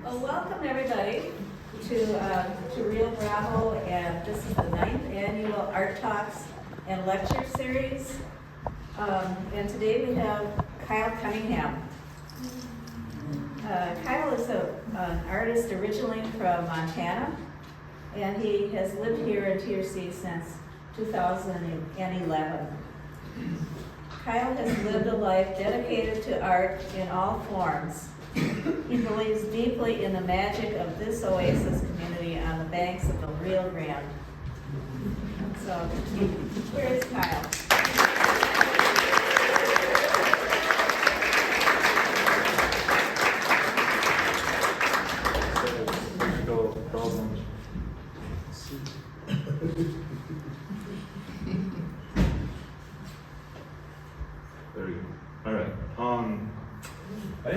Well, welcome everybody to Rio Bravo, and this is the 9th annual Art Talks and Lecture Series. And today we have Kyle Cunningham. Kyle is an artist originally from Montana, and he has lived here in TRC since 2011. Kyle has lived a life dedicated to art in all forms. He believes deeply in the magic of this oasis community on the banks of the Rio Grande. So, where is Kyle? Technical problems. There we go. All right. A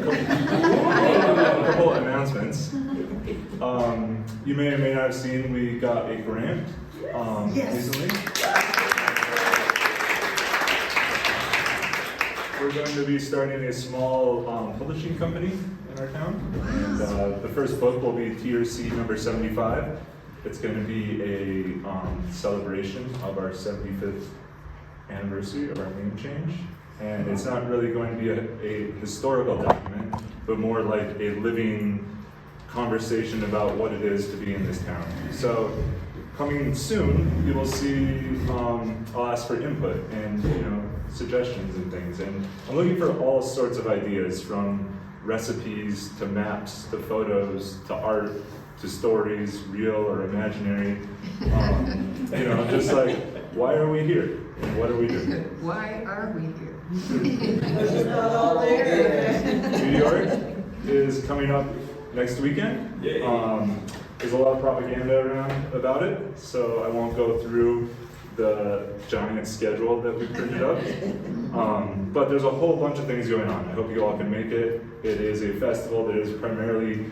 couple announcements. You may or may not have seen we got a grant recently. We're going to be starting a small publishing company in our town. And the first book will be TRC number 75. It's going to be a celebration of our 75th anniversary of our name change. And it's not really going to be a historical document, but more like a living conversation about what it is to be in this town. So, coming soon, you will see, I'll ask for input and suggestions and things. And I'm looking for all sorts of ideas, from recipes to maps to photos to art to stories, real or imaginary. Just like, why are we here? And what are we doing? Why are we here? New York is coming up next weekend. There's a lot of propaganda around about it, so I won't go through the giant schedule that we printed up. But there's a whole bunch of things going on. I hope you all can make it. It is a festival that is primarily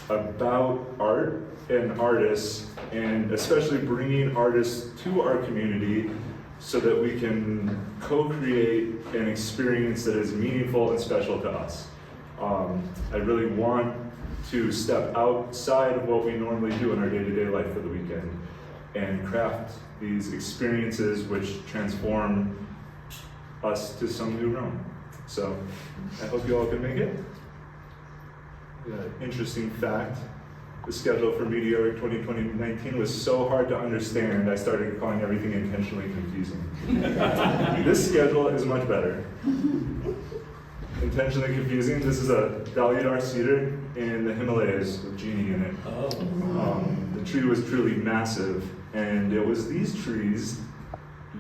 about art and artists, and especially bringing artists to our community so that we can co-create an experience that is meaningful and special to us. I really want to step outside of what we normally do in our day-to-day life for the weekend and craft these experiences which transform us to some new realm. So I hope you all can make it. Interesting fact, the schedule for Meteoric 2019 was so hard to understand, I started calling everything intentionally confusing. This schedule is much better. Intentionally confusing, this is a Deodar cedar in the Himalayas with genie in it. The tree was truly massive, and it was these trees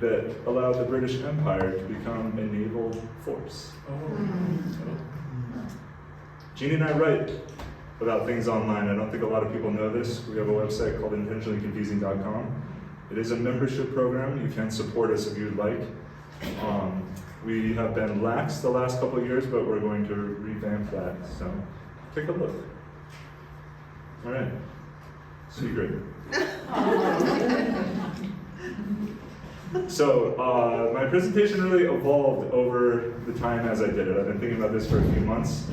that allowed the British Empire to become a naval force. Jeannie and I write about things online. I don't think a lot of people know this. We have a website called intentionallyconfusing.com. It is a membership program. You can support us if you'd like. We have been lax the last couple of years, but we're going to revamp that. So take a look. All right. Secret. So my presentation really evolved over the time as I did it. I've been thinking about this for a few months.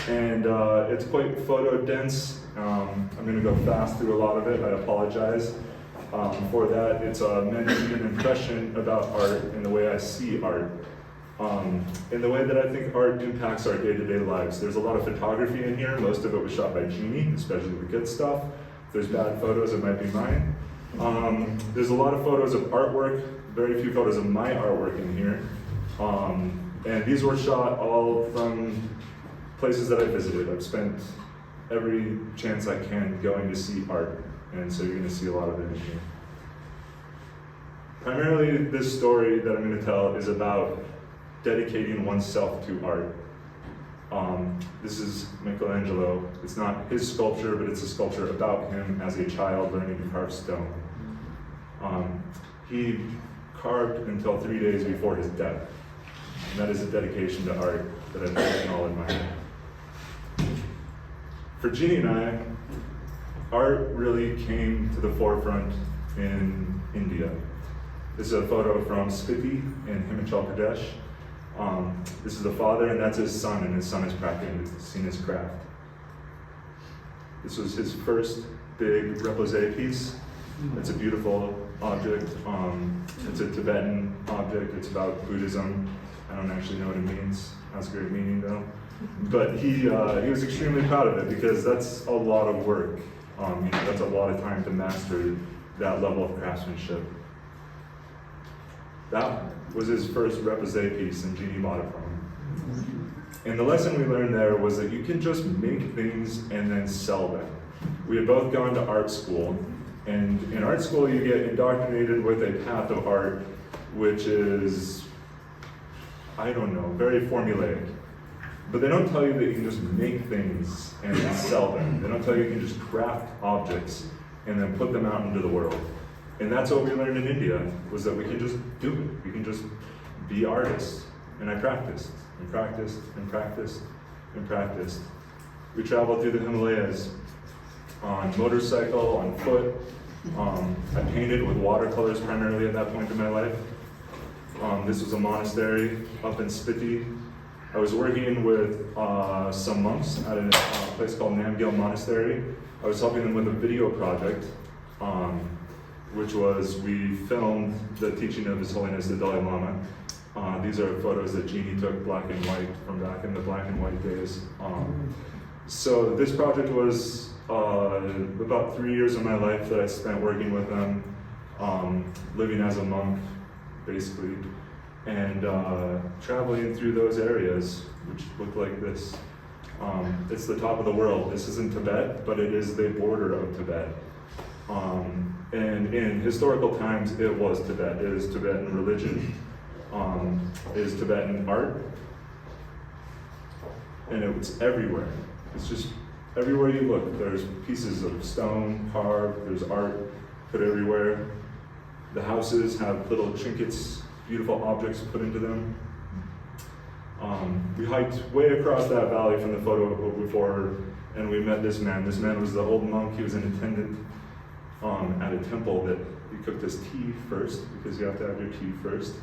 And it's quite photo dense. I'm going to go fast through a lot of it. I apologize for that. It's meant to be an impression about art and the way I see art. In the way that I think art impacts our day-to-day lives. There's a lot of photography in here. Most of it was shot by Jeannie, especially the good stuff. If there's bad photos, it might be mine. There's a lot of photos of artwork, very few photos of my artwork in here. And these were shot all from places that I visited. I've spent every chance I can going to see art, and so you're going to see a lot of it in here. Primarily, this story that I'm going to tell is about dedicating oneself to art. This is Michelangelo. It's not his sculpture, but it's a sculpture about him as a child learning to carve stone. He carved until 3 days before his death, and that is a dedication to art that I think we can all admire. For Jeannie and I, art really came to the forefront in India. This is a photo from Spiti in Himachal Pradesh. This is the father, and that's his son is practicing his craft. This was his first big repose piece. It's a beautiful object. It's a Tibetan object. It's about Buddhism. I don't actually know what it means. Has a great meaning though. But he was extremely proud of it because that's a lot of work. That's a lot of time to master that level of craftsmanship. That was his first repose piece, and Jeannie bought it from him. And the lesson we learned there was that you can just make things and then sell them. We had both gone to art school, and in art school you get indoctrinated with a path of art which is, I don't know, very formulaic. But they don't tell you that you can just make things and then sell them. They don't tell you you can just craft objects and then put them out into the world. And that's what we learned in India, was that we can just do it. We can just be artists. And I practiced, and practiced, and practiced, and practiced. We traveled through the Himalayas on motorcycle, on foot. I painted with watercolors primarily at that point in my life. This was a monastery up in Spiti. I was working with some monks at a place called Namgyal Monastery. I was helping them with a video project, which was we filmed the teaching of His Holiness the Dalai Lama. These are photos that Jeannie took black and white from back in the black and white days. So this project was about 3 years of my life that I spent working with them, living as a monk, basically, and traveling through those areas, which look like this. It's the top of the world. This isn't Tibet, but it is the border of Tibet. And in historical times, it was Tibet. It is Tibetan religion. It is Tibetan art. And it's everywhere. It's just everywhere you look. There's pieces of stone carved, there's art put everywhere. The houses have little trinkets, beautiful objects put into them. We hiked way across that valley from the photo before, and we met this man. This man was the old monk. He was an attendant at a temple that he cooked us tea first, because you have to have your tea first.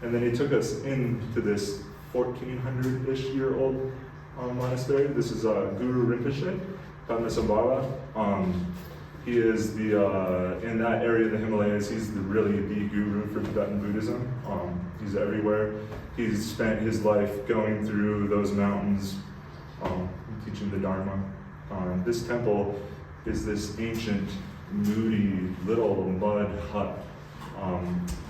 And then he took us into this 1400-ish year old monastery. This is Guru Rinpoche, Padmasambhava. He is in that area of the Himalayas, he's really the guru for Tibetan Buddhism. He's everywhere. He's spent his life going through those mountains, teaching the Dharma. This temple is this ancient, moody, little mud hut.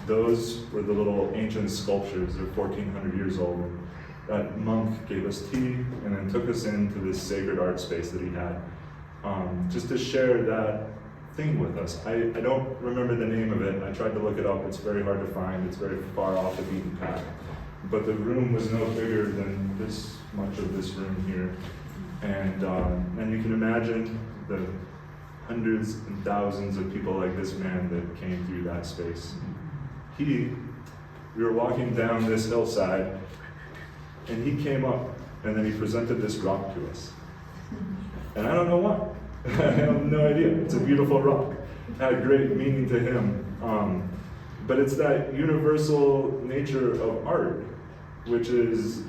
Those were the little ancient sculptures. They're 1400 years old. That monk gave us tea and then took us into this sacred art space that he had. Just to share that thing with us. I don't remember the name of it. I tried to look it up. It's very hard to find. It's very far off the beaten path. But the room was no bigger than this much of this room here. And you can imagine the hundreds and thousands of people like this man that came through that space. We were walking down this hillside, and he came up, and then he presented this rock to us. And I don't know why. I have no idea. It's a beautiful rock. It had great meaning to him. But it's that universal nature of art, which is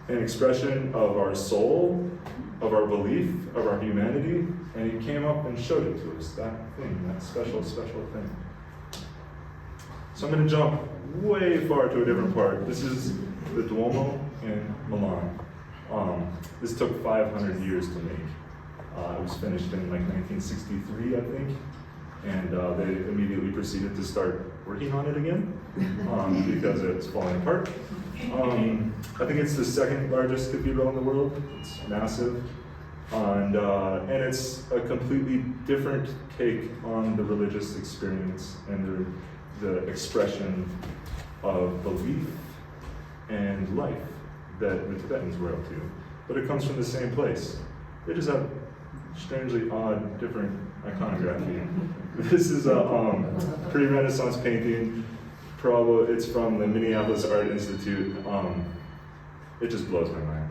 an expression of our soul, of our belief, of our humanity. And he came up and showed it to us, that thing, that special, special thing. So I'm going to jump way far to a different part. This is the Duomo in Milan. This took 500 years to make. It was finished in like 1963, I think, and they immediately proceeded to start working on it again because it's falling apart. I think it's the second largest cathedral in the world. It's massive, and it's a completely different take on the religious experience and the expression of belief and life that the Tibetans were up to. But it comes from the same place. They just have strangely odd, different iconography. This is a pre-Renaissance painting. It's from the Minneapolis Art Institute. It just blows my mind.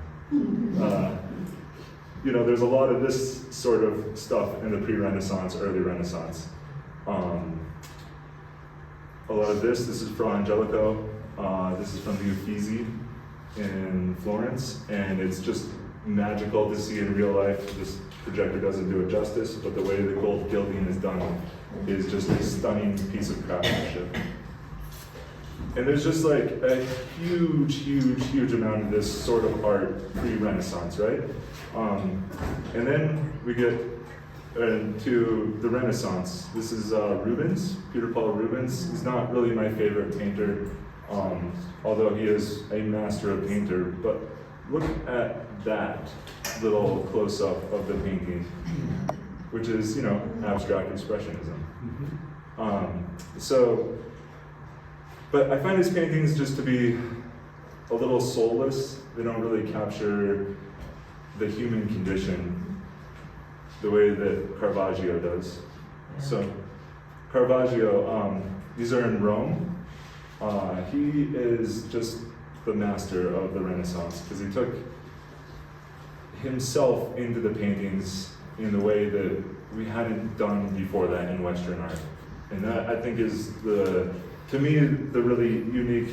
There's a lot of this sort of stuff in the pre-Renaissance, early Renaissance. A lot of this is Fra Angelico. This is from the Uffizi in Florence, and it's just magical to see in real life. This projector doesn't do it justice, but the way the gold gilding is done is just a stunning piece of craftsmanship. And there's just like a huge amount of this sort of art pre-Renaissance, right? And then we get to the Renaissance. This is Rubens, Peter Paul Rubens. He's not really my favorite painter, although he is a master of painter. But look at that little close-up of the painting, which is, you know, abstract expressionism. But I find his paintings just to be a little soulless. They don't really capture the human condition the way that Caravaggio does. So Caravaggio, these are in Rome. He is just the master of the Renaissance because he took himself into the paintings in the way that we hadn't done before that in Western art. And that, I think, is to me, the really unique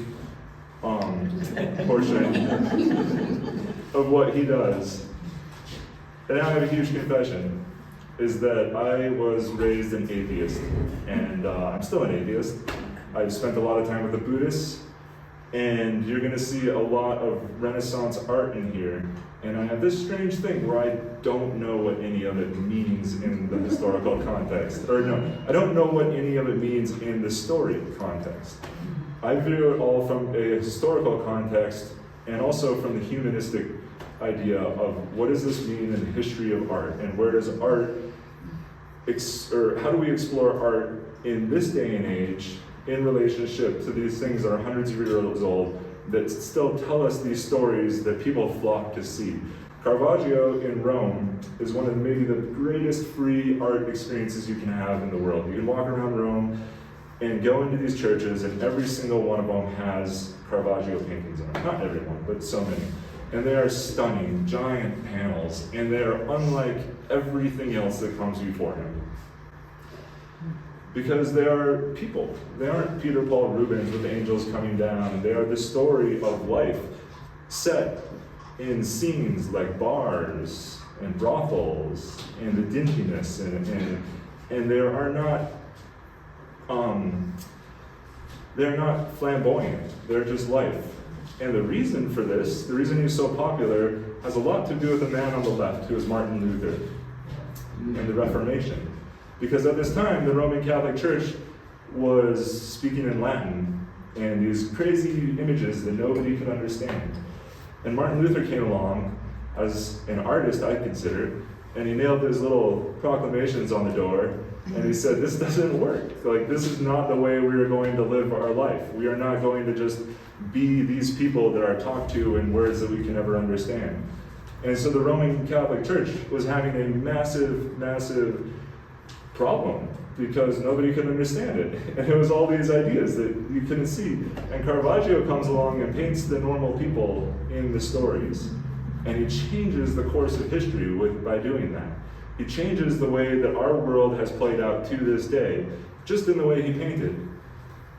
portion of what he does. And I have a huge confession, is that I was raised an atheist, and I'm still an atheist. I've spent a lot of time with the Buddhists, and you're gonna see a lot of Renaissance art in here. And I have this strange thing where I don't know what any of it means in the historical context. Or no, I don't know what any of it means in the story context. I view it all from a historical context and also from the humanistic idea of what does this mean in the history of art, and where does art, or how do we explore art in this day and age in relationship to these things that are hundreds of years old, that still tell us these stories that people flock to see. Caravaggio in Rome is one of maybe the greatest free art experiences you can have in the world. You can walk around Rome and go into these churches, and every single one of them has Caravaggio paintings on it. Not everyone, but so many. And they are stunning, giant panels, and they are unlike everything else that comes before him. Because they are people. They aren't Peter Paul Rubens with angels coming down. They are the story of life set in scenes like bars and brothels and the dinginess, and they are not they're not flamboyant. They're just life. And the reason for this, the reason he's so popular, has a lot to do with the man on the left, who is Martin Luther and the Reformation. Because at this time, the Roman Catholic Church was speaking in Latin and these crazy images that nobody could understand. And Martin Luther came along as an artist, I consider, and he nailed his little proclamations on the door, and he said, this doesn't work. Like, this is not the way we are going to live our life. We are not going to just be these people that are talked to in words that we can never understand. And so the Roman Catholic Church was having a massive problem because nobody could understand it. And it was all these ideas that you couldn't see. And Caravaggio comes along and paints the normal people in the stories. And he changes the course of history by doing that. He changes the way that our world has played out to this day, just in the way he painted.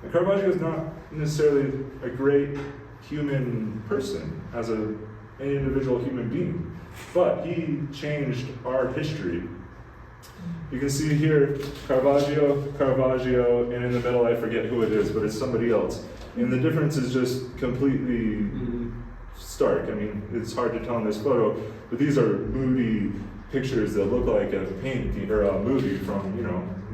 And Caravaggio is not necessarily a great human person as an individual human being, but he changed our history. You can see here Caravaggio, and in the middle I forget who it is, but it's somebody else. And the difference is just completely stark. I mean, it's hard to tell in this photo, but these are moody pictures that look like a painting or a movie from,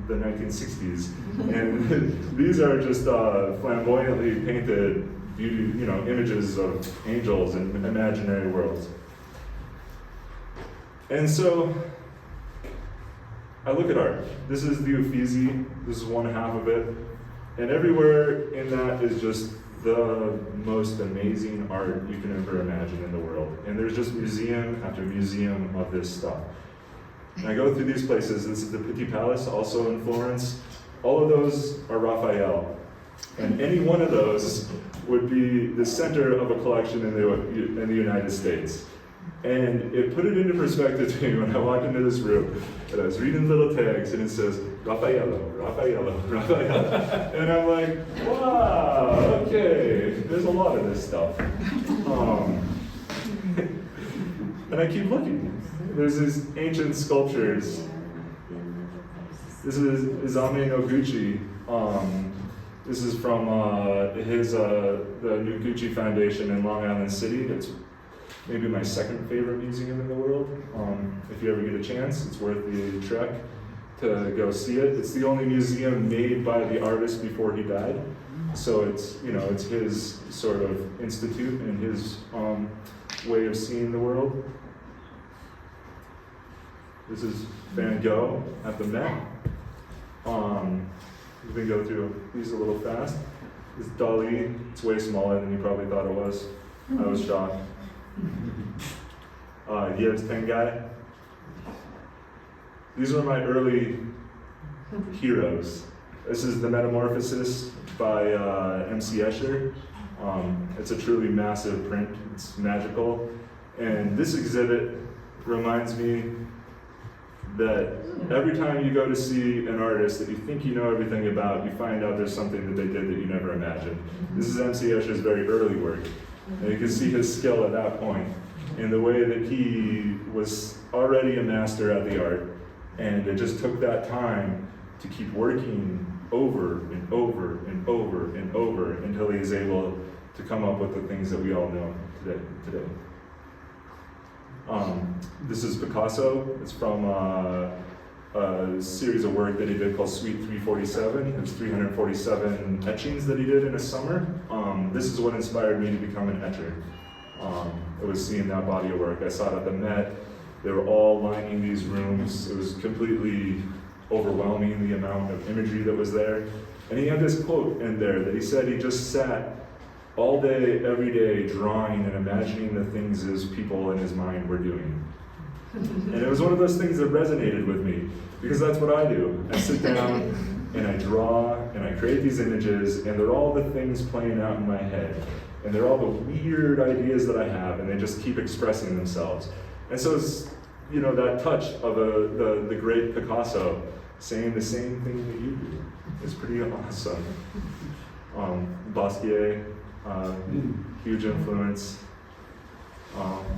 the 1960s. And these are just flamboyantly painted images of angels and imaginary worlds. And so I look at art. This is the Uffizi. This is one half of it. And everywhere in that is just the most amazing art you can ever imagine in the world. And there's just museum after museum of this stuff. And I go through these places. This is the Pitti Palace, also in Florence. All of those are Raphael. And any one of those would be the center of a collection in the United States. And it put it into perspective to me when I walked into this room, and I was reading little tags, and it says, Raffaello, Raffaello, Raffaello. And I'm like, wow, okay, there's a lot of this stuff. And I keep looking. There's these ancient sculptures. This is Izame Noguchi. This is from the Noguchi Foundation in Long Island City. It's maybe my second favorite museum in the world. If you ever get a chance, it's worth the trek to go see it. It's the only museum made by the artist before he died. So it's, it's his sort of institute and his way of seeing the world. This is Van Gogh at the Met. We can go through these a little fast. This Dali, it's way smaller than you probably thought it was. I was shocked. Yev's Tengai. These were my early heroes. This is The Metamorphosis by M.C. Escher. It's a truly massive print. It's magical. And this exhibit reminds me that every time you go to see an artist that you think you know everything about, you find out there's something that they did that you never imagined. This is M.C. Escher's very early work. And you can see his skill at that point in the way that he was already a master at the art. And it just took that time to keep working over and over and over and over until he is able to come up with the things that we all know today. This is Picasso. It's from a series of work that he did called Suite 347. It was 347 etchings that he did in a summer. This is what inspired me to become an etcher. It was seeing that body of work. I saw it at the Met. They were all lining these rooms. It was completely overwhelming, the amount of imagery that was there. And he had this quote in there that he said he just sat all day, every day, drawing and imagining the things his people in his mind were doing. And it was one of those things that resonated with me, because that's what I do. I sit down and I draw and I create these images, and they're all the things playing out in my head. And they're all the weird ideas that I have, and they just keep expressing themselves. And so it's, that touch of the great Picasso saying the same thing that you do is pretty awesome. Basquiat, huge influence.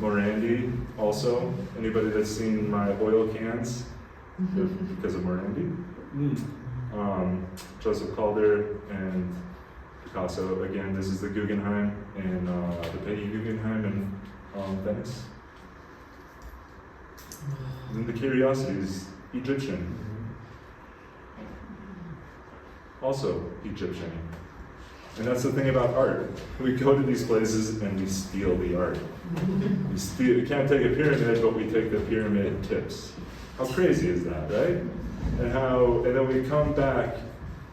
Morandi, also. Anybody that's seen my oil cans because of Morandi. Joseph Calder and Picasso. Again, this is the Guggenheim and the Peggy Guggenheim in Venice. And the Curiosities, Egyptian. Also Egyptian. And that's the thing about art. We go to these places and we steal the art. We can't take a pyramid, but we take the pyramid tips. How crazy is that, right? And then we come back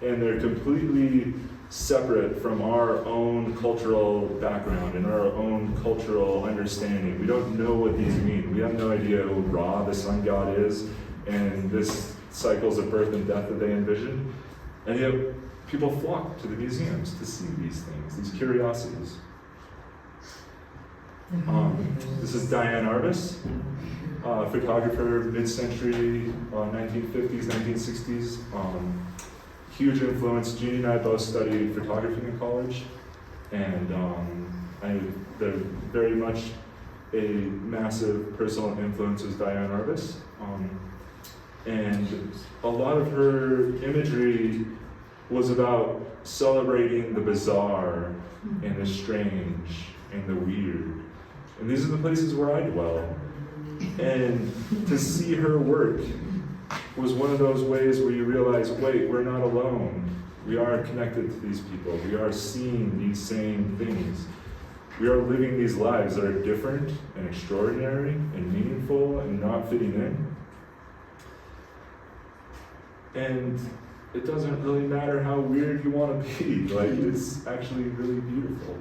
and they're completely separate from our own cultural background and our own cultural understanding. We don't know what these mean. We have no idea who Ra, the sun god, is, and this cycles of birth and death that they envision. And yet, people flock to the museums to see these things, these curiosities. This is Diane Arbus, photographer, mid-century, 1950s, 1960s. Huge influence. Jeannie and I both studied photography in college, and they're very much a massive personal influence is Diane Arbus. And a lot of her imagery was about celebrating the bizarre and the strange and the weird. And these are the places where I dwell. And to see her work was one of those ways where you realize, wait, we're not alone. We are connected to these people. We are seeing these same things. We are living these lives that are different and extraordinary and meaningful and not fitting in. And it doesn't really matter how weird you want to be. Like, it's actually really beautiful.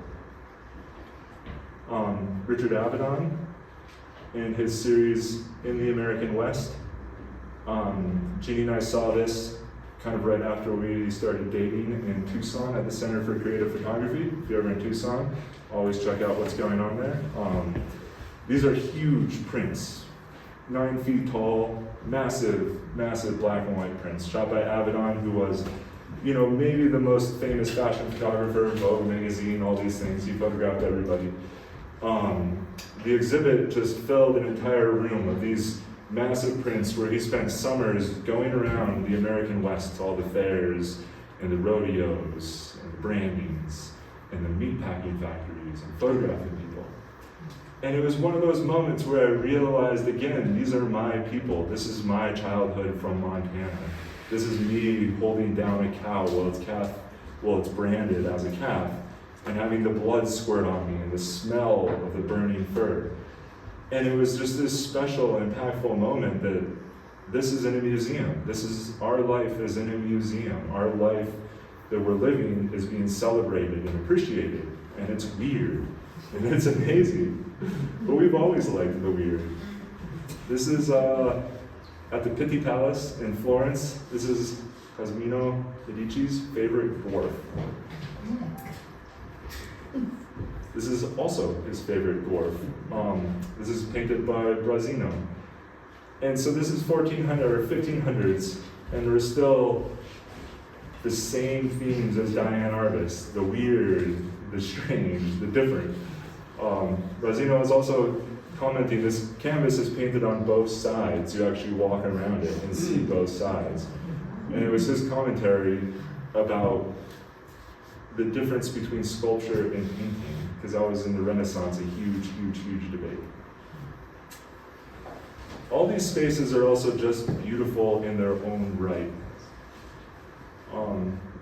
Richard Avedon, in his series In the American West, Jeannie and I saw this kind of right after we started dating in Tucson at the Center for Creative Photography. If you're ever in Tucson, always check out what's going on there. These are huge prints, 9 feet tall, massive, massive black and white prints, shot by Avedon, who was, maybe the most famous fashion photographer, Vogue magazine, all these things. He photographed everybody. the exhibit just filled an entire room of these massive prints where he spent summers going around the American West to all the fairs and the rodeos and the brandings and the meatpacking factories and photographing people. And it was one of those moments where I realized, again, these are my people. This is my childhood from Montana. This is me holding down a cow while it's branded as a calf, and having the blood squirt on me and the smell of the burning fur. And it was just this special, impactful moment that this is in a museum. This is, our life is in a museum. Our life that we're living is being celebrated and appreciated. And it's weird, and it's amazing. But we've always liked the weird. This is at the Pitti Palace in Florence. This is Cosimo Medici's favorite dwarf. This is also his favorite dwarf. This is painted by Brazino. And so this is 1400 or 1500s, and there's still the same themes as Diane Arbus, the weird, the strange, the different. Brazino is also commenting, this canvas is painted on both sides. You actually walk around it and see both sides. And it was his commentary about the difference between sculpture and painting, because that was in the Renaissance a huge, huge, huge debate. All these spaces are also just beautiful in their own right.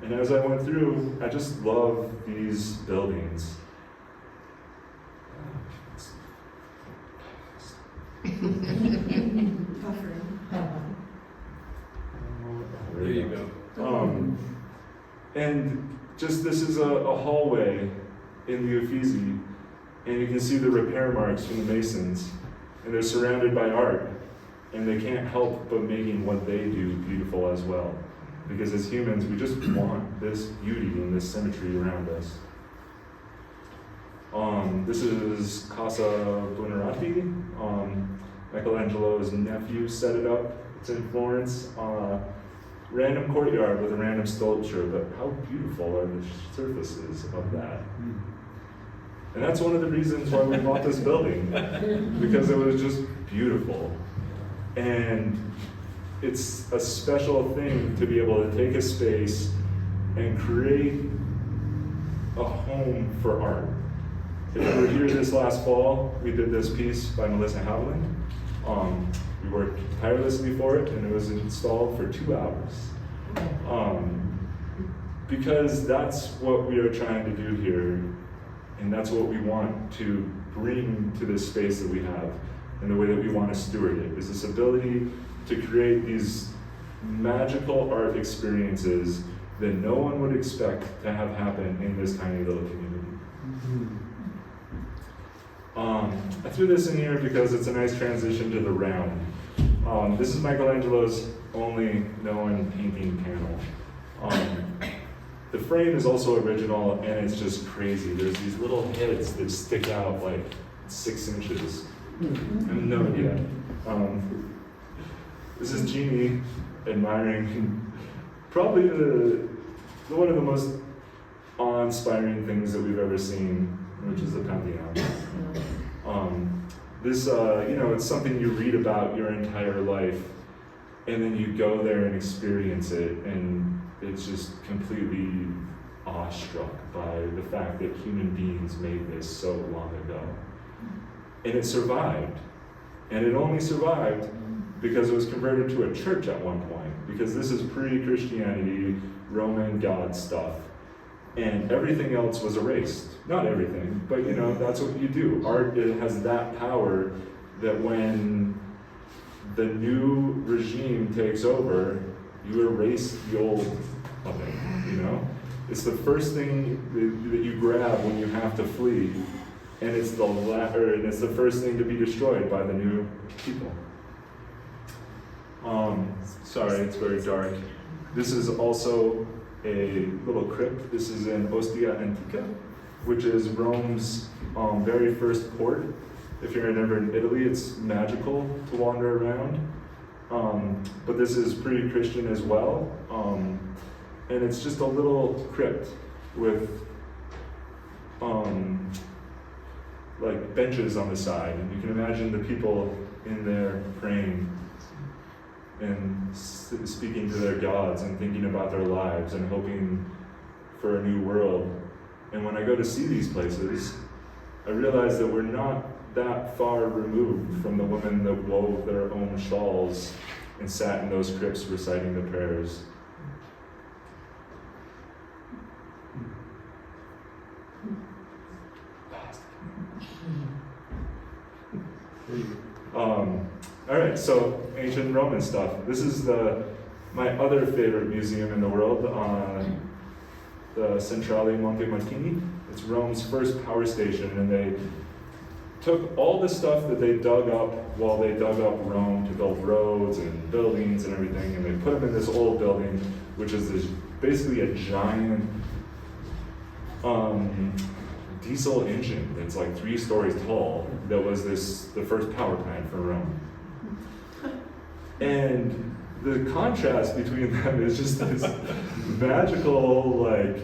And as I went through, I just love these buildings. There you go. And just this is a hallway in the Uffizi, and you can see the repair marks from the masons, and they're surrounded by art, and they can't help but making what they do beautiful as well. Because as humans, we just want this beauty and this symmetry around us. This is Casa Buonarroti. Michelangelo's nephew set it up. It's in Florence. Random courtyard with a random sculpture, but how beautiful are the surfaces of that? And that's one of the reasons why we bought this building, because it was just beautiful. And it's a special thing to be able to take a space and create a home for art. If you were here this last fall, we did this piece by Melissa Haviland. We worked tirelessly for it, and it was installed for 2 hours. Because that's what we are trying to do here, and that's what we want to bring to this space that we have, and the way that we want to steward it, is this ability to create these magical art experiences that no one would expect to have happen in this tiny little community. I threw this in here because it's a nice transition to the round. This is Michelangelo's only known painting panel. The frame is also original, and it's just crazy. There's these little heads that stick out like 6 inches. I have no idea. This is Jeannie admiring probably one of the most awe-inspiring things that we've ever seen, which is the Pantheon. It's something you read about your entire life, and then you go there and experience it, and it's just completely awestruck by the fact that human beings made this so long ago. And it survived. And it only survived because it was converted to a church at one point, because this is pre-Christianity, Roman God stuff. And everything else was erased. Not everything, but that's what you do. Art, it has that power that when the new regime takes over, you erase the old of it, It's the first thing that you grab when you have to flee, and it's the first thing to be destroyed by the new people. Sorry, it's very dark. This is also a little crypt. This is in Ostia Antica, which is Rome's very first port. If you're ever in Italy, it's magical to wander around. But this is pre-Christian as well. And it's just a little crypt with like like benches on the side, and you can imagine the people in there praying and speaking to their gods and thinking about their lives and hoping for a new world. And when I go to see these places, I realize that we're not that far removed from the women that wove their own shawls and sat in those crypts reciting the prayers. All right, so ancient Roman stuff. This is my other favorite museum in the world, the Centrale Monte Martini. It's Rome's first power station, and they took all the stuff that they dug up while they dug up Rome to build roads and buildings and everything, and they put them in this old building, which is basically a giant diesel engine that's like 3 stories tall. That was the first power plant for Rome. And the contrast between them is just this magical, like,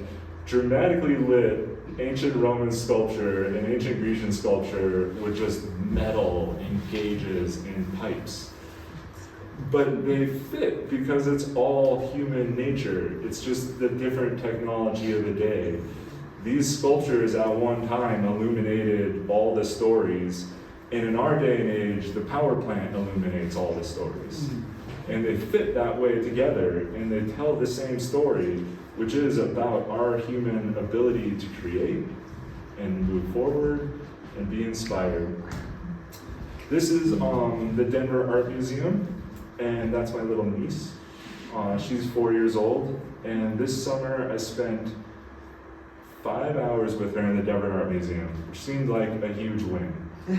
dramatically lit ancient Roman sculpture and ancient Grecian sculpture with just metal and gauges and pipes. But they fit because it's all human nature. It's just the different technology of the day. These sculptures at one time illuminated all the stories, and in our day and age, the power plant illuminates all the stories. And they fit that way together, and they tell the same story, which is about our human ability to create and move forward and be inspired. This is the Denver Art Museum, and that's my little niece. She's 4 years old, and this summer I spent 5 hours with her in the Denver Art Museum, which seemed like a huge win,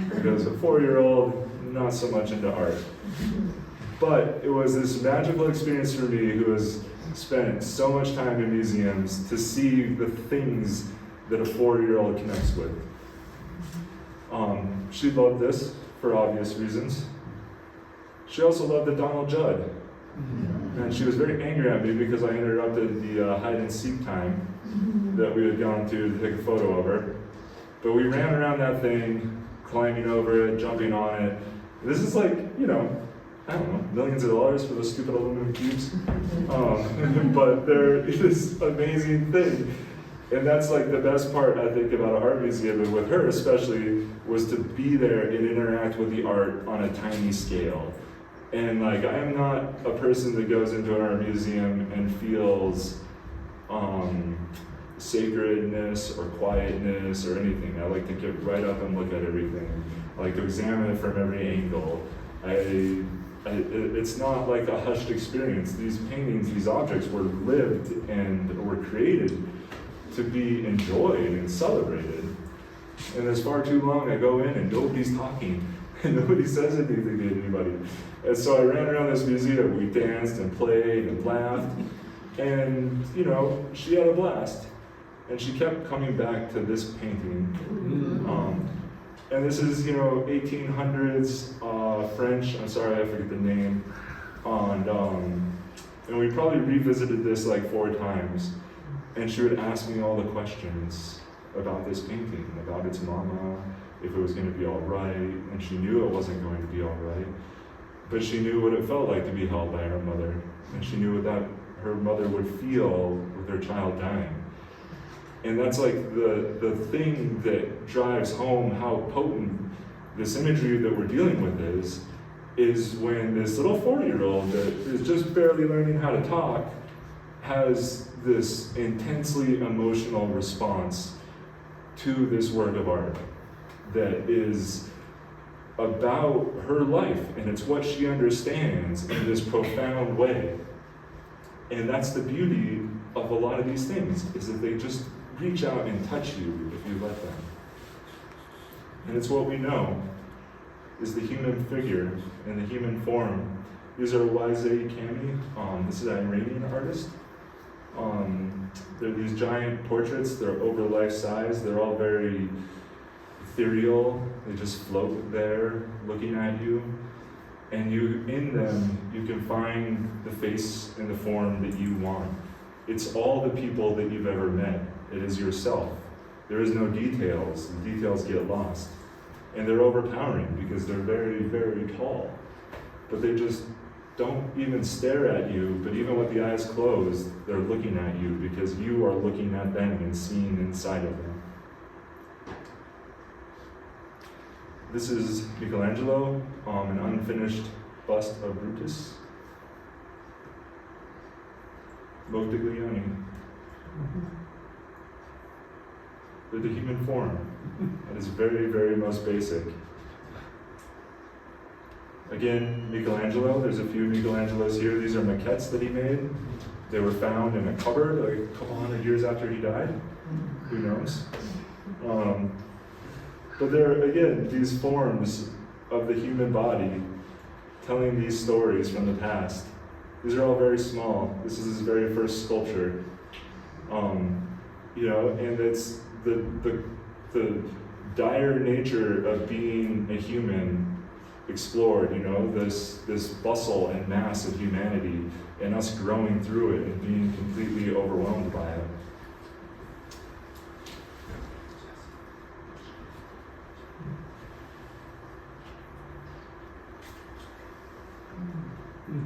because a 4-year-old, not so much into art. But it was this magical experience for me, who has spent so much time in museums, to see the things that a 4-year-old connects with. She loved this for obvious reasons. She also loved the Donald Judd. And she was very angry at me because I interrupted the hide and seek time that we had gone to take a photo of her. But we ran around that thing, climbing over it, jumping on it. This is like, I don't know, millions of dollars for those stupid aluminum cubes. But they're this amazing thing. And that's like the best part, I think, about an art museum, and with her especially, was to be there and interact with the art on a tiny scale. And like, I am not a person that goes into an art museum and feels sacredness or quietness or anything. I like to get right up and look at everything. I like to examine it from every angle. It's not like a hushed experience. These paintings, these objects were lived and were created to be enjoyed and celebrated. And there's far too long I go in and nobody's talking and nobody says anything to anybody. And so I ran around this museum. We danced and played and laughed. And, she had a blast. And she kept coming back to this painting. And this is, 1800s French. I'm sorry, I forget the name. And we probably revisited this like 4 times. And she would ask me all the questions about this painting, about its mama, if it was going to be all right. And she knew it wasn't going to be all right. But she knew what it felt like to be held by her mother. And she knew what her mother would feel with her child dying. And that's like the thing that drives home how potent this imagery that we're dealing with is when this little 4-year-old that is just barely learning how to talk has this intensely emotional response to this work of art that is about her life, and it's what she understands in this profound way. And that's the beauty of a lot of these things, is that they just reach out and touch you if you let them. And it's what we know is the human figure and the human form. These are Waisei Kami. This is an Iranian artist. They're these giant portraits. They're over life size. They're all very ethereal. They just float there looking at you. And in them, you can find the face and the form that you want. It's all the people that you've ever met. It is yourself. There is no details. The details get lost. and they're overpowering because they're very, very tall. But they just don't even stare at you, but even with the eyes closed, they're looking at you because you are looking at them and seeing inside of them. This is Michelangelo, an unfinished bust of Brutus. Modigliani. With the human form. That is very, very most basic. Again, Michelangelo, there's a few Michelangelos here. These are maquettes that he made. They were found in a cupboard like a couple hundred years after he died. Who knows? But they're, again, these forms of the human body telling these stories from the past. These are all very small. This is his very first sculpture. And it's the dire nature of being a human explored, this bustle and mass of humanity, and us growing through it and being completely overwhelmed by it.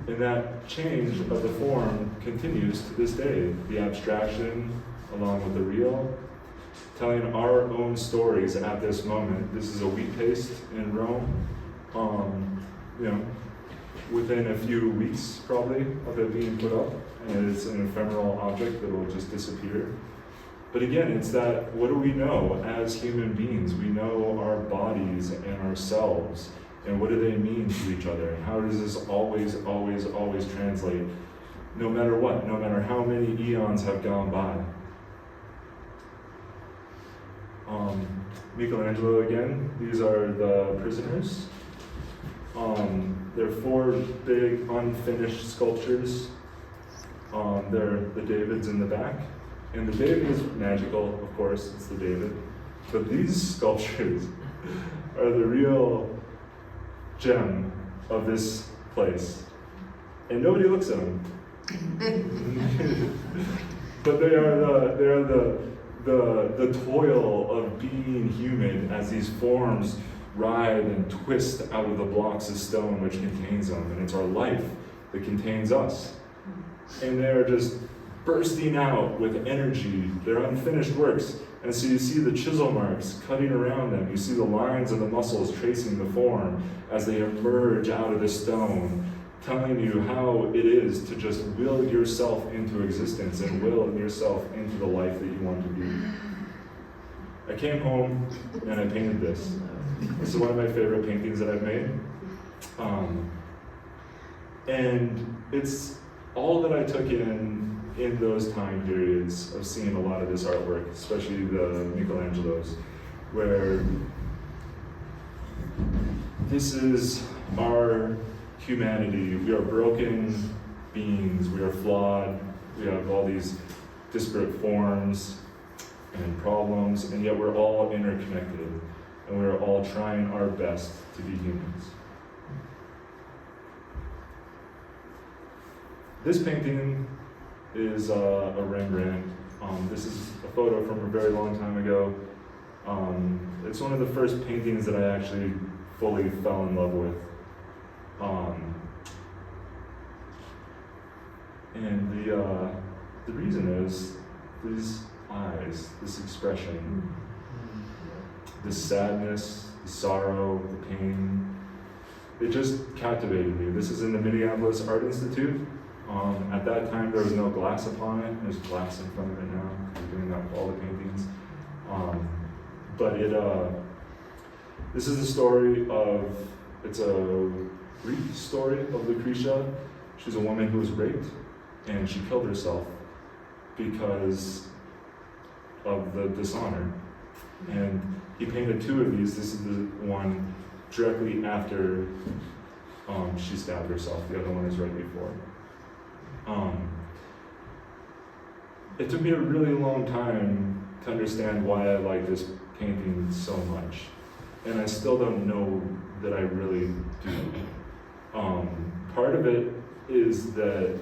And that change of the form continues to this day. The abstraction, along with the real, telling our own stories at this moment. This is a wheat paste in Rome. Within a few weeks, probably, of it being put up, and it's an ephemeral object that will just disappear. But again, it's that, what do we know as human beings? We know our bodies and ourselves, and what do they mean to each other? And how does this always, always, always translate, no matter what, no matter how many eons have gone by? Michelangelo again, these are the prisoners. They're 4 big unfinished sculptures. They're the Davids in the back. And the David is magical, of course, it's the David. But these sculptures are the real gem of this place. And nobody looks at them. But they are the toil of being human as these forms writhe and twist out of the blocks of stone which contains them, and it's our life that contains us. And they're just bursting out with energy. They're unfinished works, and so you see the chisel marks cutting around them. You see the lines of the muscles tracing the form as they emerge out of the stone, telling you how it is to just will yourself into existence and will yourself into the life that you want to be. I came home and I painted this. This is one of my favorite paintings that I've made. And it's all that I took in those time periods of seeing a lot of this artwork, especially the Michelangelos, where this is our humanity. We are broken beings, we are flawed, we have all these disparate forms and problems, and yet we're all interconnected, and we're all trying our best to be humans. This painting is a Rembrandt. This is a photo from a very long time ago. It's one of the first paintings that I actually fully fell in love with. And the reason is these eyes, this expression, the sadness, the sorrow, the pain, it just captivated me. This is in the Minneapolis Art Institute. At that time, there was no glass upon it. There's glass in front of it now. We're doing that with all the paintings. This is the story of, it's a Greek story of Lucretia. She's a woman who was raped, and she killed herself because of the dishonor. And he painted 2 of these. This is the one directly after she stabbed herself. The other one is right before. It took me a really long time to understand why I like this painting so much. And I still don't know that I really do. Part of it is that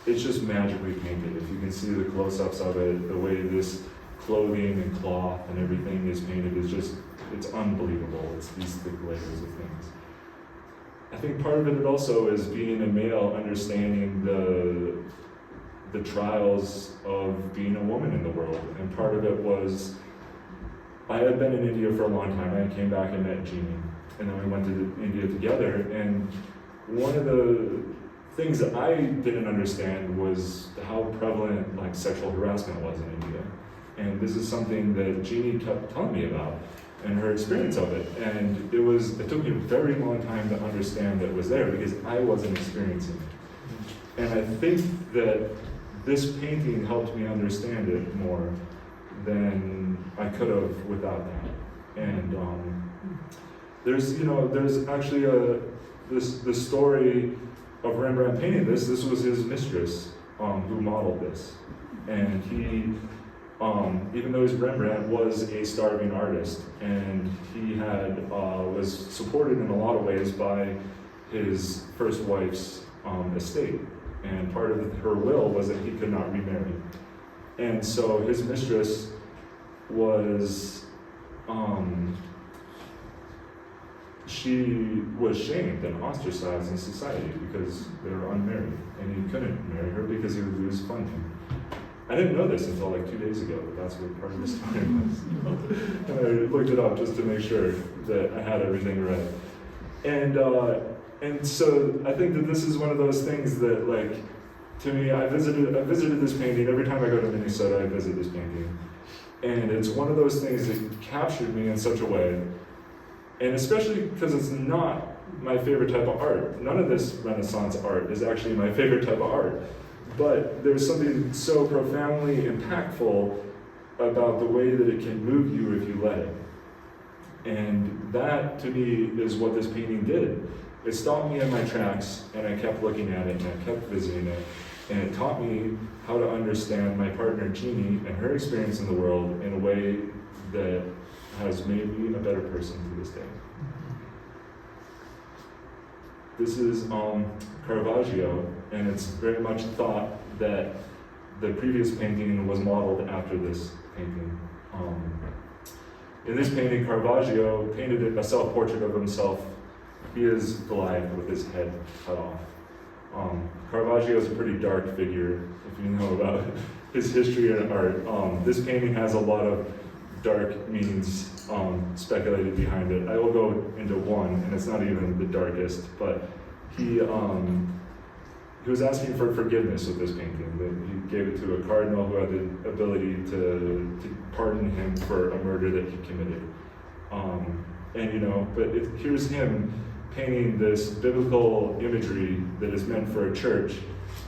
it's just magically painted. If you can see the close-ups of it, the way this clothing and cloth and everything is painted is just, it's unbelievable. It's these thick layers of things. I think part of it also is being a male, understanding the trials of being a woman in the world. And part of it was, I had been in India for a long time. I came back and met Jeannie. And then we went to India together. And one of the things that I didn't understand was how prevalent like sexual harassment was in India. And this is something that Jeannie kept telling me about and her experience of it. And it took me a very long time to understand that it was there because I wasn't experiencing it. And I think that this painting helped me understand it more than I could have without that. And there's actually the story of Rembrandt painting this. This was his mistress who modeled this. And he, even though he's Rembrandt, was a starving artist, and he was supported in a lot of ways by his first wife's estate. And part of her will was that he could not remarry. And so his mistress was, she was shamed and ostracized in society because they were unmarried, and he couldn't marry her because he would lose funding. I didn't know this until like 2 days ago, but that's what part of the story was. And I looked it up just to make sure that I had everything right. And so I think that this is one of those things that, like, to me, I visited this painting. Every time I go to Minnesota, I visit this painting. And it's one of those things that captured me in such a way, and especially because it's not my favorite type of art. None of this Renaissance art is actually my favorite type of art. But there's something so profoundly impactful about the way that it can move you if you let it. And that, to me, is what this painting did. It stopped me in my tracks, and I kept looking at it, and I kept visiting it. And it taught me how to understand my partner, Jeannie, and her experience in the world in a way that has made me a better person to this day. This is Caravaggio, and it's very much thought that the previous painting was modeled after this painting. In this painting, Caravaggio painted a self-portrait of himself. He is Goliath with his head cut off. Caravaggio is a pretty dark figure, if you know about his history in art. This painting has a lot of dark meanings speculated behind it. I will go into one, and it's not even the darkest, but he was asking for forgiveness with this painting. He gave it to a cardinal who had the ability to pardon him for a murder that he committed. Here's him painting this biblical imagery that is meant for a church,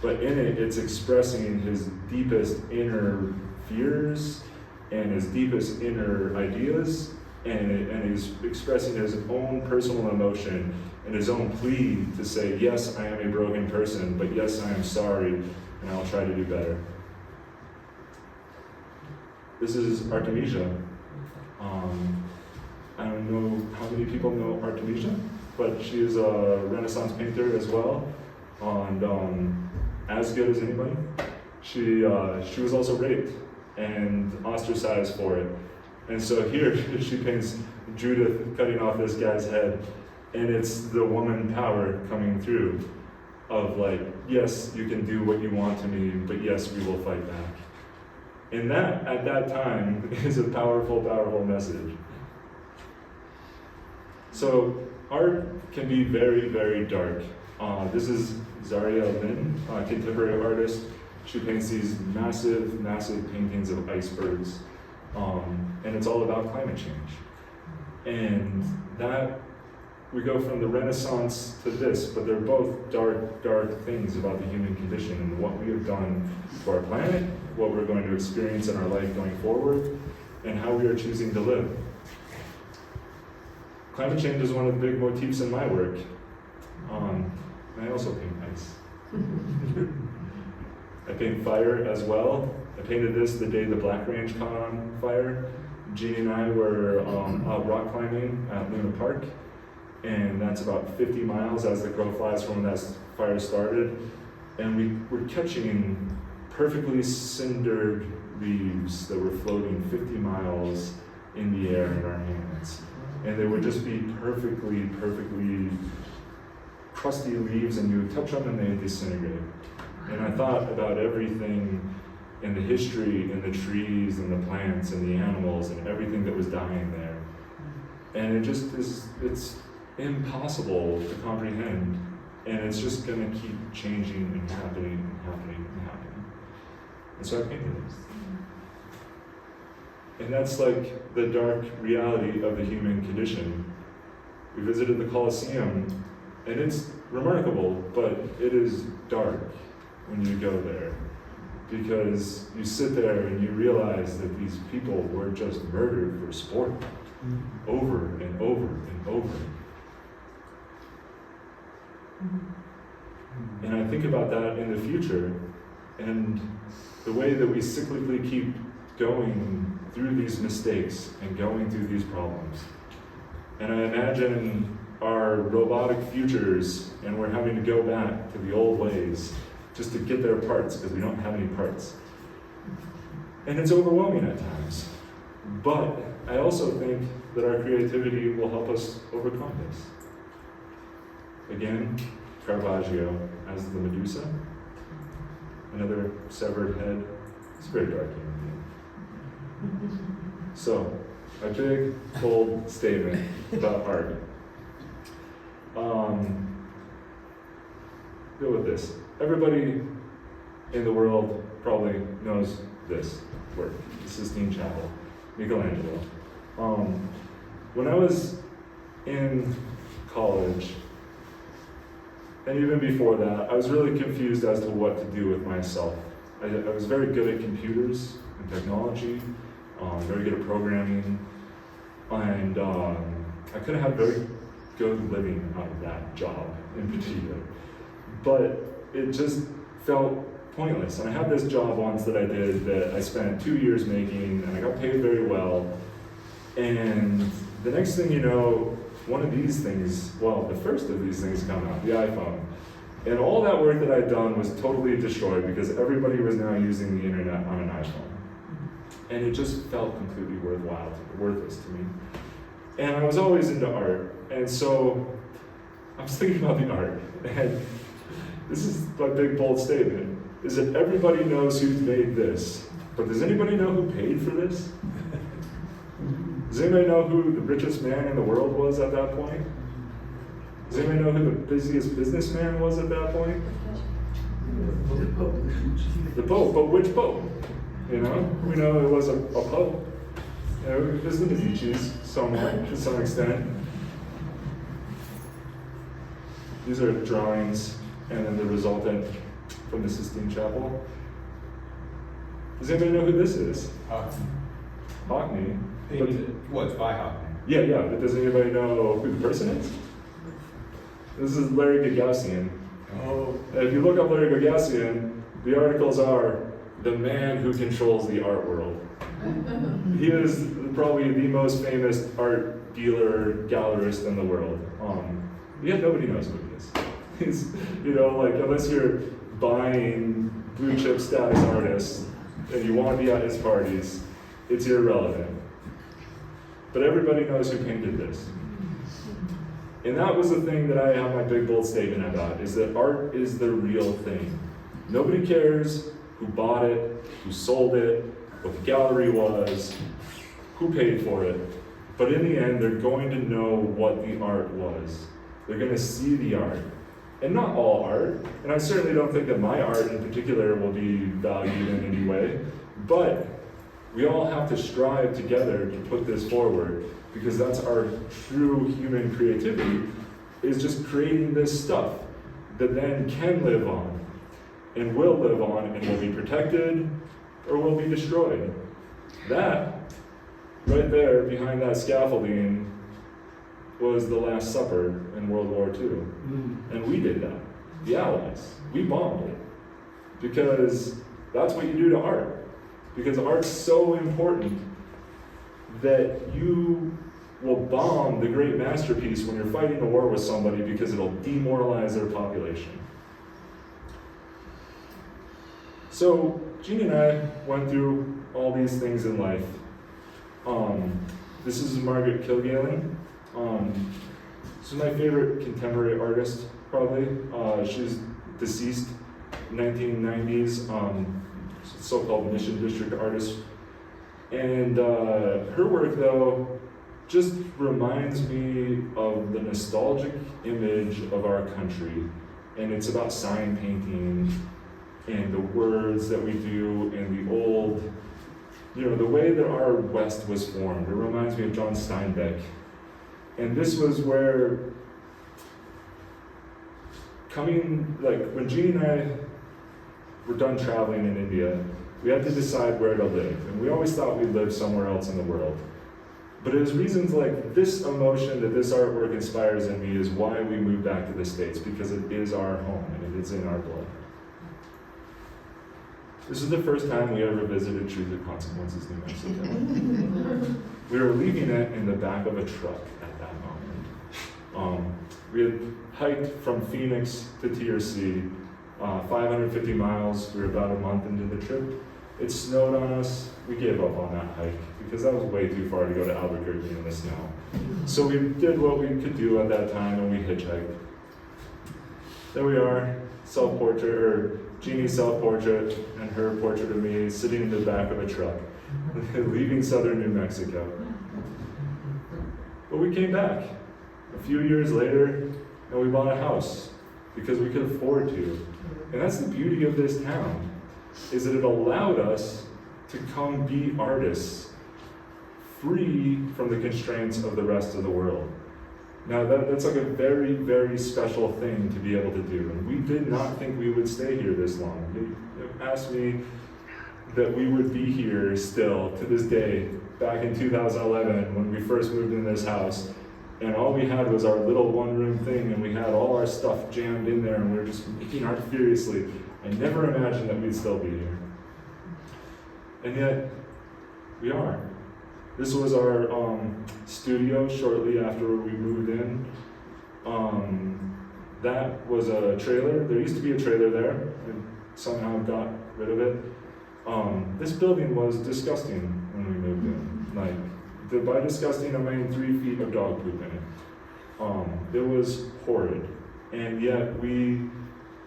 but in it, it's expressing his deepest inner fears and his deepest inner ideas, and he's expressing his own personal emotion and his own plea to say, yes, I am a broken person, but yes, I am sorry, and I'll try to do better. This is Artemisia. I don't know how many people know Artemisia, but she is a Renaissance painter as well, and as good as anybody. She was also raped and ostracized for it. And so here she paints Judith cutting off this guy's head, and it's the woman power coming through of like, yes, you can do what you want to me, but yes, we will fight back. And that, at that time, is a powerful, powerful message. So art can be very, very dark. This is Zaria Lin, a contemporary artist. She paints these massive, massive paintings of icebergs, and it's all about climate change. And that, we go from the Renaissance to this, but they're both dark, dark things about the human condition and what we have done to our planet, what we're going to experience in our life going forward, and how we are choosing to live. Climate change is one of the big motifs in my work. And I also paint ice. I paint fire as well. I painted this the day the Black Range caught on fire. Jeannie and I were out rock climbing at Luna Park, and that's about 50 miles as the crow flies from when that fire started. And we were catching perfectly cindered leaves that were floating 50 miles in the air in our hands. And they would just be perfectly crusty leaves, and you would touch them and they would disintegrate. And I thought about everything in the history, in the trees and the plants and the animals and everything that was dying there. And it just is, it's impossible to comprehend. And it's just gonna keep changing and happening and happening and happening. And so I painted this. And that's like the dark reality of the human condition. We visited the Colosseum, and it's remarkable, but it is dark when you go there. Because you sit there and you realize that these people were just murdered for sport, over and over and over. And I think about that in the future, and the way that we cyclically keep going through these mistakes and going through these problems. And I imagine our robotic futures, and we're having to go back to the old ways just to get their parts, because we don't have any parts. And it's overwhelming at times. But I also think that our creativity will help us overcome this. Again, Caravaggio as the Medusa, another severed head. It's a very dark human being. So, a big, bold statement about art. Go with this. Everybody in the world probably knows this work, the Sistine Chapel, Michelangelo. When I was in college, and even before that, I was really confused as to what to do with myself. I was very good at computers and technology, very good at programming, and I could have had very good living out of that job in particular. But it just felt pointless. And I had this job once that I did that I spent 2 years making, and I got paid very well. And the next thing you know, one of these things, well, the first of these things come out, the iPhone. And all that work that I'd done was totally destroyed because everybody was now using the internet on an iPhone. And it just felt completely worthless to me. And I was always into art. And so I was thinking about the art. And this is my big bold statement, is that everybody knows who's made this. But does anybody know who paid for this? Does anybody know who the richest man in the world was at that point? Does anybody know who the busiest businessman was at that point? The Pope, but which Pope? You know, we know it was a Pope. You know, it was the Medici's somewhat, to some extent. These are drawings, and then the resultant from the Sistine Chapel. Does anybody know who this is? Hockney. What's by Hockney? Yeah, but does anybody know who the person is? This is Larry Gagassian. Oh. If you look up Larry Gagassian, the articles are the man who controls the art world. He is probably the most famous art dealer, gallerist in the world. Yet nobody knows who he is. He's, you know, like, unless you're buying blue chip status artists and you want to be at his parties, it's irrelevant. But everybody knows who painted this. And that was the thing that I have my big bold statement about, is that art is the real thing. Nobody cares who bought it, who sold it, what the gallery was, who paid for it. But in the end, they're going to know what the art was. They're going to see the art. And not all art, and I certainly don't think that my art in particular will be valued in any way, but we all have to strive together to put this forward, because that's our true human creativity, is just creating this stuff that then can live on, and will live on, and will be protected, or will be destroyed. That, right there behind that scaffolding, was the Last Supper in World War II. And we did that, the Allies. We bombed it. Because that's what you do to art. Because art's so important that you will bomb the great masterpiece when you're fighting a war with somebody because it'll demoralize their population. So Jeannie and I went through all these things in life. This is Margaret Kilgallen. This is my favorite contemporary artist, probably. She's deceased, 1990s, so-called Mission District artist. And her work, though, just reminds me of the nostalgic image of our country. And it's about sign painting and the words that we do and the old, the way that our West was formed. It reminds me of John Steinbeck. And this was where when Jeannie and I were done traveling in India, we had to decide where to live. And we always thought we'd live somewhere else in the world. But it was reasons like this emotion that this artwork inspires in me is why we moved back to the States, because it is our home and it is in our blood. This is the first time we ever visited Truth or Consequences, New Mexico. We were leaving it in the back of a truck at that moment. We had hiked from Phoenix to TRC, 550 miles. We were about a month into the trip. It snowed on us. We gave up on that hike because that was way too far to go to Albuquerque in the snow. So we did what we could do at that time and we hitchhiked. There we are, self-portrait, or Jeannie's self-portrait and her portrait of me sitting in the back of a truck, leaving southern New Mexico. But we came back a few years later and we bought a house because we could afford to. And that's the beauty of this town, is that it allowed us to come be artists, free from the constraints of the rest of the world. Now that's like a very, very special thing to be able to do. And we did not think we would stay here this long. They asked me that we would be here still to this day, back in 2011 when we first moved into this house. And all we had was our little one-room thing, and we had all our stuff jammed in there, and we were just making art furiously. I never imagined that we'd still be here. And yet, we are. This was our studio shortly after we moved in. That was a trailer. There used to be a trailer there. I somehow got rid of it. This building was disgusting when we moved in. By disgusting, I mean 3 feet of dog poop in it. It was horrid. And yet we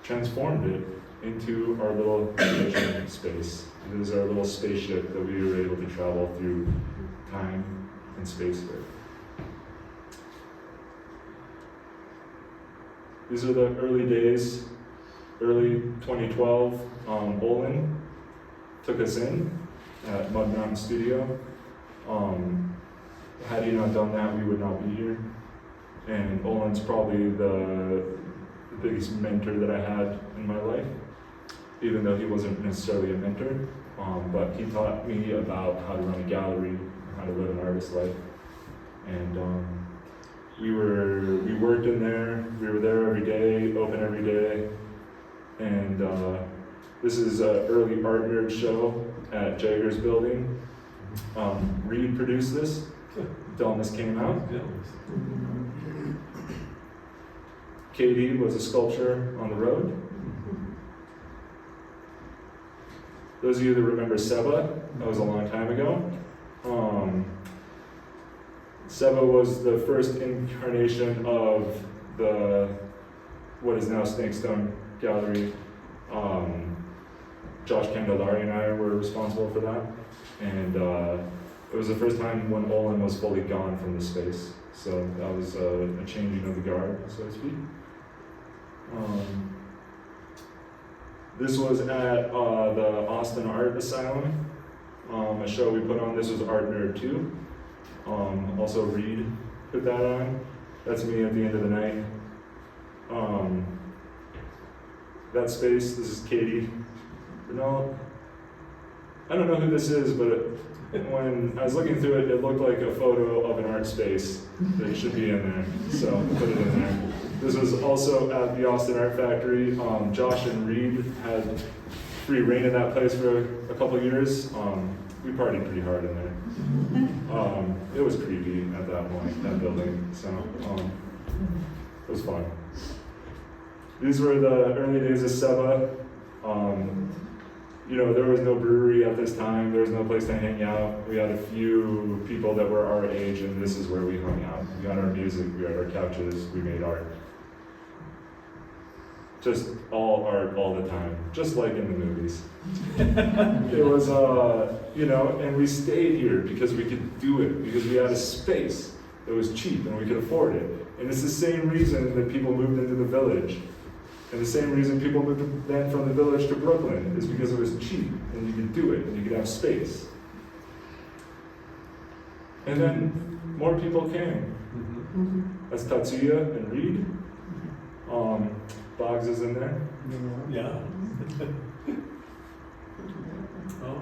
transformed it into our little kitchen space. It is our little spaceship that we were able to travel through time and space with. These are the early days, early 2012. Olin took us in at Mud Mountain Studio. Had he not done that, we would not be here. And Olin's probably the biggest mentor that I had in my life, even though he wasn't necessarily a mentor. But he taught me about how to run a gallery, how to live an artist's life. And we worked in there. We were there every day, open every day. And this is an early art nerd show at Jagger's building. Reed produced this. Delmas came out. Katie was a sculpture on the road. Those of you that remember Seba, that was a long time ago. Seba was the first incarnation of what is now Snakestone Gallery. Josh Candelaria and I were responsible for that. And it was the first time when Olin was fully gone from the space. So that was a changing of the guard, so to speak. This was at the Austin Art Asylum, a show we put on. This was Art Nerd 2. Also Reed put that on. That's me at the end of the night. That space, this is Katie. No, I don't know who this is, but when I was looking through it, it looked like a photo of an art space that should be in there, so put it in there. This was also at the Austin Art Factory. Josh and Reed had free reign in that place for a couple of years. We partied pretty hard in there. It was creepy at that point, that building, so it was fun. These were the early days of Seba. you know, there was no brewery at this time, there was no place to hang out. We had a few people that were our age, and this is where we hung out. We got our music, we had our couches, we made art. Just all art all the time, just like in the movies. It was, you know, and we stayed here because we could do it, because we had a space that was cheap and we could afford it. And it's the same reason that people moved into the village. And the same reason people moved then from the village to Brooklyn is because it was cheap and you could do it and you could have space. And then more people came. That's Tatsuya and Reed. Boggs is in there. Yeah. Oh.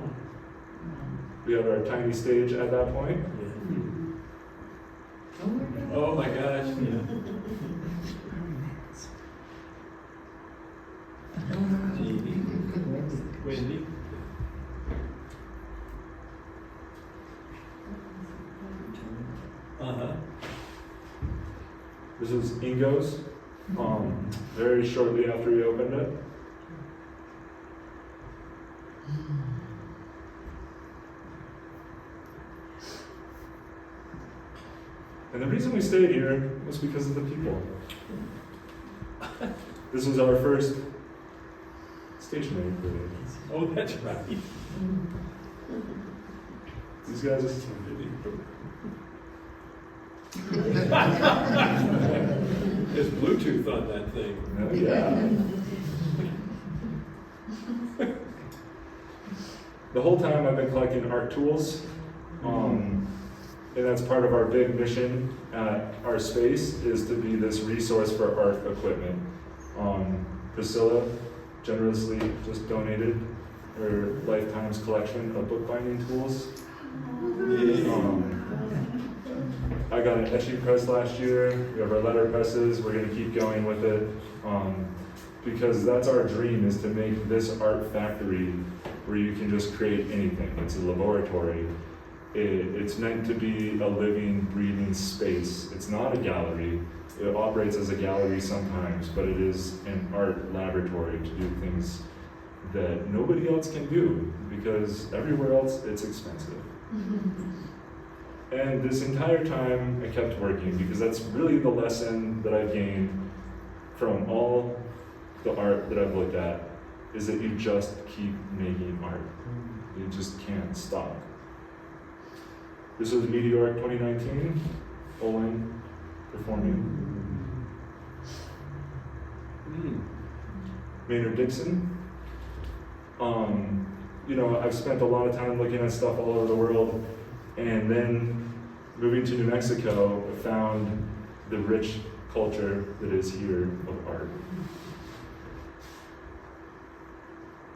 We had our tiny stage at that point. Oh my gosh. Yeah. Jeannie. Wendy. Uh-huh. This is Ingo's. Very shortly after we opened it. And the reason we stayed here was because of the people. This was our first stationery parade. Oh, that's right. These guys are There's Bluetooth on that thing. oh, yeah. The whole time I've been collecting art tools, and that's part of our big mission at our space is to be this resource for art equipment. Priscilla generously just donated her lifetime's collection of bookbinding tools. I got an etching press last year. We have our letter presses. We're going to keep going with it because that's our dream, is to make this art factory where you can just create anything. It's a laboratory. It's meant to be a living, breathing space. It's not a gallery. It operates as a gallery sometimes, but it is an art laboratory to do things that nobody else can do because everywhere else it's expensive. And this entire time I kept working because that's really the lesson that I've gained from all the art that I've looked at, is that you just keep making art. You just can't stop. This was Meteoric 2019, Olin performing. Maynard Dixon. You know, I've spent a lot of time looking at stuff all over the world, and then moving to New Mexico, I found the rich culture that is here of art.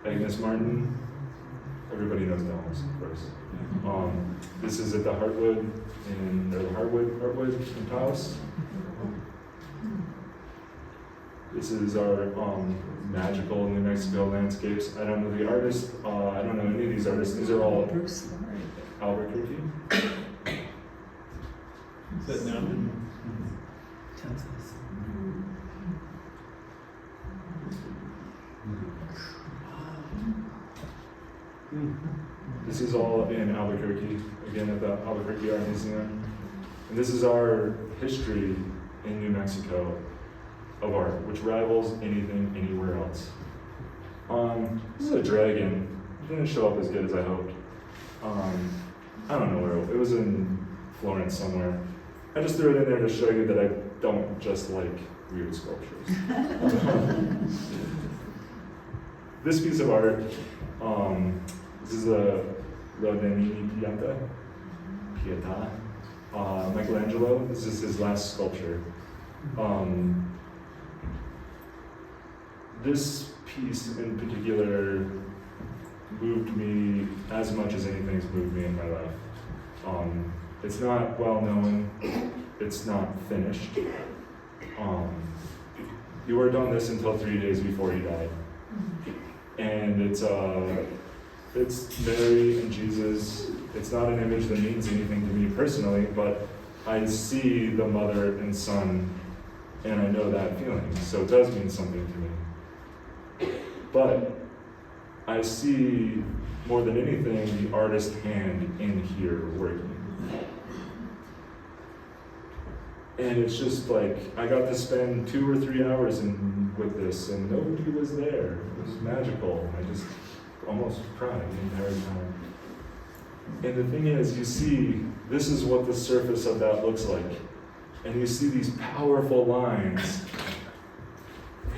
Agnes Martin, everybody knows Dallas, of course. This is at the Hartwood in Taos. This is our magical New Mexico landscapes. I don't know the artist. I don't know any of these artists. These are all Albuquerque. Is that now? This is all in Albuquerque, again at the Albuquerque Art Museum. And this is our history in New Mexico of art, which rivals anything anywhere else. This is a dragon. It didn't show up as good as I hoped. I don't know where it was in Florence somewhere. I just threw it in there to show you that I don't just like weird sculptures. This piece of art, this is a Rodinini Pietà. Michelangelo, this is his last sculpture. This piece in particular moved me as much as anything's moved me in my life. It's not well known, it's not finished. He worked on this until 3 days before he died. And it's Mary and Jesus. It's not an image that means anything to me personally, but I see the mother and son, and I know that feeling, so it does mean something to me. But I see more than anything the artist hand in here working. And it's just like, I got to spend 2 or 3 hours with this, and nobody was there. It was magical. I just almost cried the entire time. And the thing is, you see, this is what the surface of that looks like. And you see these powerful lines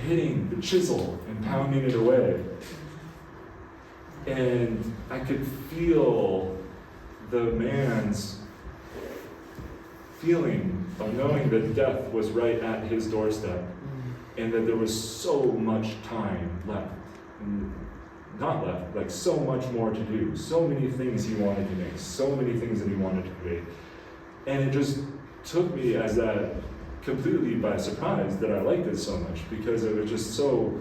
hitting the chisel and pounding it away. And I could feel the man's feeling of knowing that death was right at his doorstep, and that there was so much time left. Not left, like so much more to do, so many things he wanted to make, so many things that he wanted to create. And it just took me as that completely by surprise that I liked it so much, because it was just so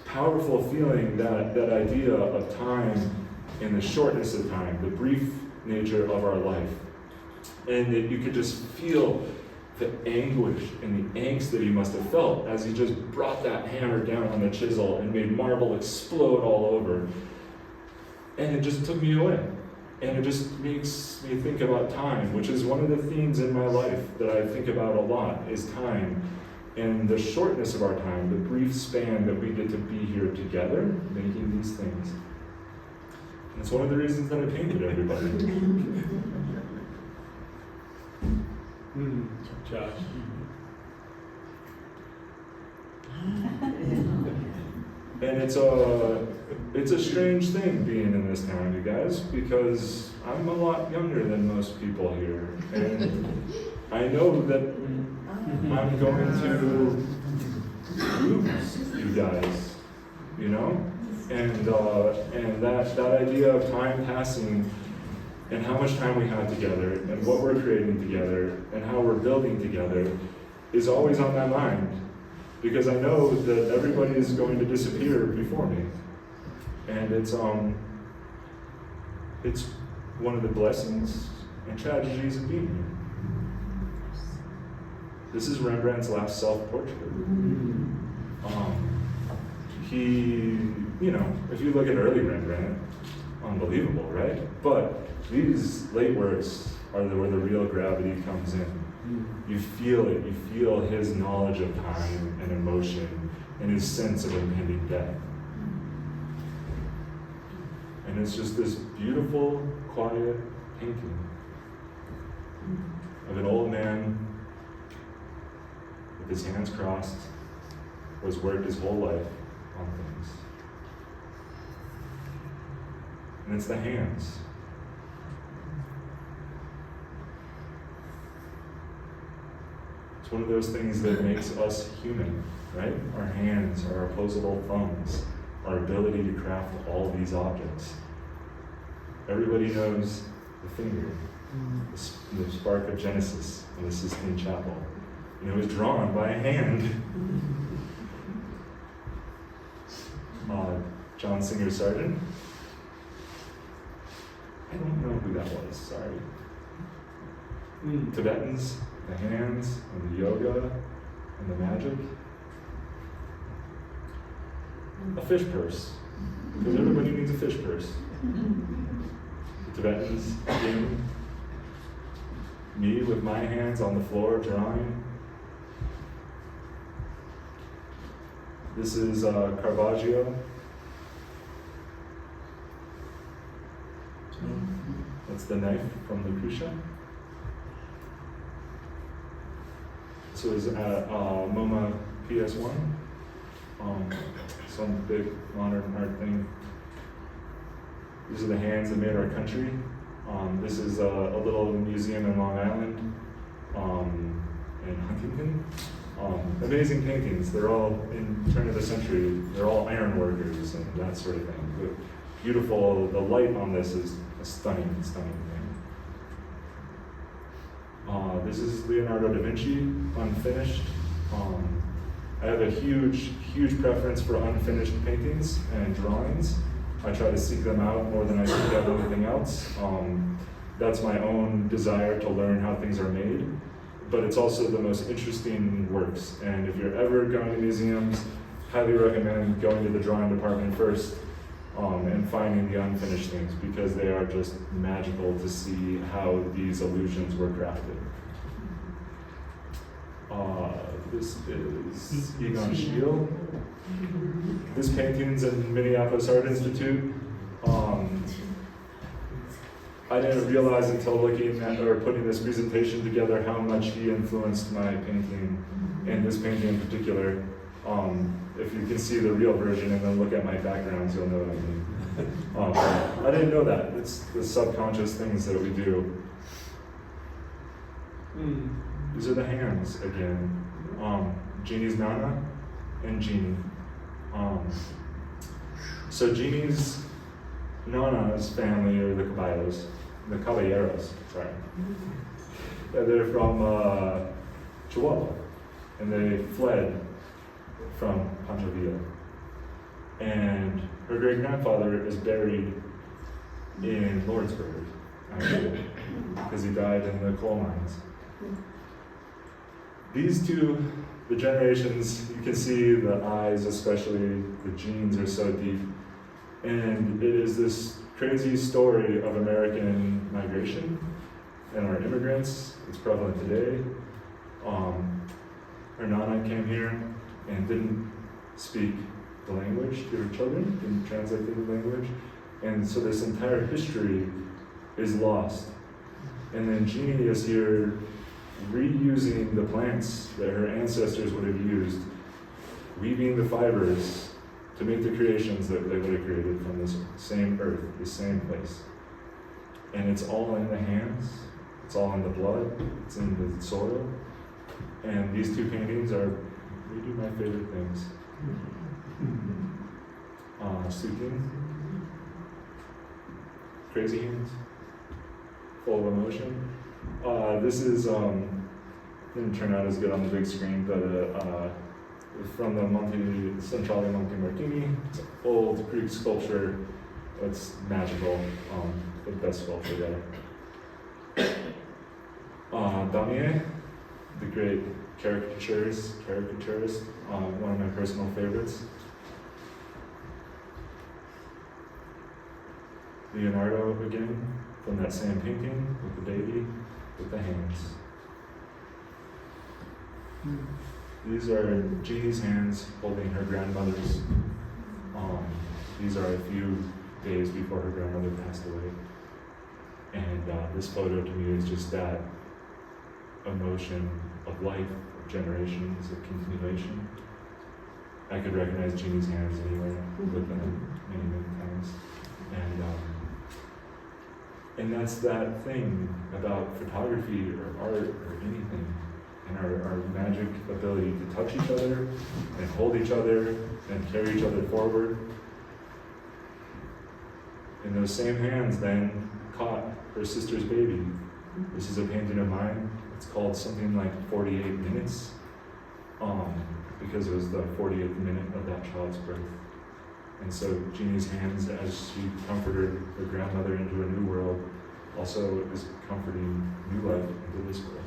powerful feeling, that idea of time and the shortness of time, the brief nature of our life. And that you could just feel the anguish and the angst that he must have felt as he just brought that hammer down on the chisel and made marble explode all over. And it just took me away. And it just makes me think about time, which is one of the themes in my life that I think about a lot, is time. And the shortness of our time, the brief span that we get to be here together, making these things. And it's one of the reasons that I painted everybody. Josh. And it's a strange thing being in this town, you guys, because I'm a lot younger than most people here. And I know that I'm going to lose you guys, you know? And that idea of time passing, and how much time we have together, and what we're creating together, and how we're building together, is always on my mind. Because I know that everybody is going to disappear before me. And it's one of the blessings and tragedies of being here. This is Rembrandt's last self-portrait. He, if you look at early Rembrandt, unbelievable, right? But these late works are where the real gravity comes in. You feel it. You feel his knowledge of time and emotion and his sense of impending death. And it's just this beautiful, quiet painting of an old man with his hands crossed, who has worked his whole life on things. And it's the hands. It's one of those things that makes us human, right? Our hands, our opposable thumbs, our ability to craft all these objects. Everybody knows the finger, the spark of Genesis in the Sistine Chapel. And it was drawn by a hand. John Singer Sargent. I don't know who that was, sorry. Tibetans, the hands, and the yoga, and the magic. A fish purse, because everybody needs a fish purse. The Tibetans, again, me with my hands on the floor drawing. This is Caravaggio. That's the knife from Lucretia. So is at MoMA PS1, some big modern art thing. These are the hands that made our country. This is a little museum in Long Island, in Huntington. Amazing paintings. They're all in turn of the century. They're all iron workers and that sort of thing. But beautiful. The light on this is a stunning, stunning thing. This is Leonardo da Vinci, unfinished. I have a huge, huge preference for unfinished paintings and drawings. I try to seek them out more than I seek out anything else. That's my own desire to learn how things are made, but it's also the most interesting works. And if you're ever going to museums, highly recommend going to the drawing department first and finding the unfinished things, because they are just magical to see how these illusions were crafted. This is Egon Schiele. This painting's in Minneapolis Art Institute. I didn't realize until looking at or putting this presentation together how much he influenced my painting, and this painting in particular. If you can see the real version and then look at my backgrounds, you'll know what I mean. I didn't know that. It's the subconscious things that we do. These are the hands again. Jeannie's Nana and Jeannie. So Jeannie's Nana's family are the Caballeros, sorry. They're from Chihuahua, and they fled from Pancho Villa. And her great-grandfather is buried in Lordsburg, actually, because he died in the coal mines. These two, the generations, you can see the eyes especially, the genes are so deep. And it is this crazy story of American migration and our immigrants. It's prevalent today. Her Nana came here and didn't speak the language to her children, didn't translate the language. And so this entire history is lost. And then Jeannie is here reusing the plants that her ancestors would have used, weaving the fibers to make the creations that they would have created from this same earth, this same place. And it's all in the hands, it's all in the blood, it's in the soil. And these two paintings we do my favorite things. Sleeping, crazy hands, full of emotion. This is, didn't turn out as good on the big screen, but from the Centrale Monte Martini. It's an old Greek sculpture. It's magical. The best sculpture there. Damier, the great caricaturist, one of my personal favorites. Leonardo again, from that same painting with the baby, with the hands. These are Jeannie's hands holding her grandmother's. These are a few days before her grandmother passed away. And this photo to me is just that emotion of life, of generations, of continuation. I could recognize Jeannie's hands anywhere, with them many, many times. And that's that thing about photography or art or anything, and our magic ability to touch each other and hold each other and carry each other forward. And those same hands then caught her sister's baby. This is a painting of mine. It's called something like 48 minutes, because it was the 48th minute of that child's birth. And so Jeannie's hands, as she comforted her grandmother into a new world, also is comforting new life into this world.